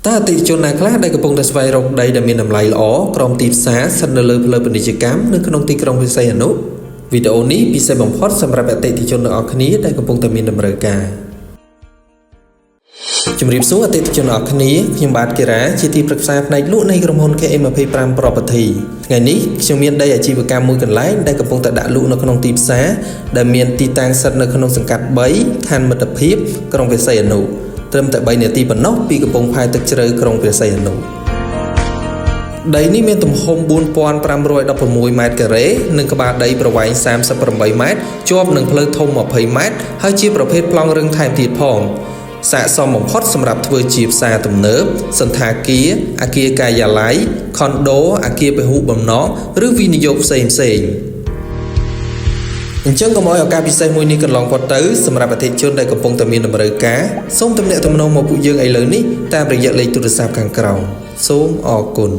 តើអតិថិជនណាខ្លះដែលកំពុងតែស្វែងរកដីដែលមានតម្លៃល្អក្រោមទីផ្សារស្ថិតនៅលើផ្លូវពាណិជ្ជកម្មនៅក្នុងទីក្រុងព្រះសីហនុវីដេអូនេះពិសេសបំផុតសម្រាប់អតិថិជនទាំងអស់គ្នាដែលកំពុងតែមានតម្រូវការជំរាបសួរអតិថិជនទាំងអស់គ្នាខ្ញុំបាទគិរាជាទីប្រឹក្សាផ្នែកលក់នៃក្រុមហ៊ុន KM25 Property ថ្ងៃនេះខ្ញុំមានដីអាជីវកម្មមួយកន្លែងដែលកំពុងតែដាក់លក់នៅក្នុងទីផ្សារដែលមានទីតាំងស្ថិតនៅក្នុងសង្កាត់3ខណ្ឌមិត្តភាពក្រុងព្រះសីហនុត្រឹមតែ3នាទីប៉ុណ្ណោះពីកំពង់ផែទឹកជ្រៅក្រុងព្រះសីហនុដីនេះមានទំហំ 4516 ម៉ែត្រការ៉េនិងក្បាលដីប្រវែង38ម៉ែត្រជាប់នឹងផ្លូវធំ20ម៉ែត្រហើយជាប្រភេទប្លង់រឹងថែមទៀតផងស័ក្តិសមបំផុតសម្រាប់ធ្វើជាផ្សារទំនើបសន្តាគារអគារការិយាល័យខុនដូអគារពហុបំណងឬវិនិយោគផ្សេងអញ្ចឹងកុំឲ្យឱកាសពិសេសមួយនេះកន្លងផុតទៅសម្រាប់អតិថិជនដែលកំពុងតែមានតម្រូវការសូមទំនាក់ទំនងមកពួកយើងឥឡូវនេះតាមរយៈលេខទូរស័ព្ទខាងក្រោមសូមអរគុណ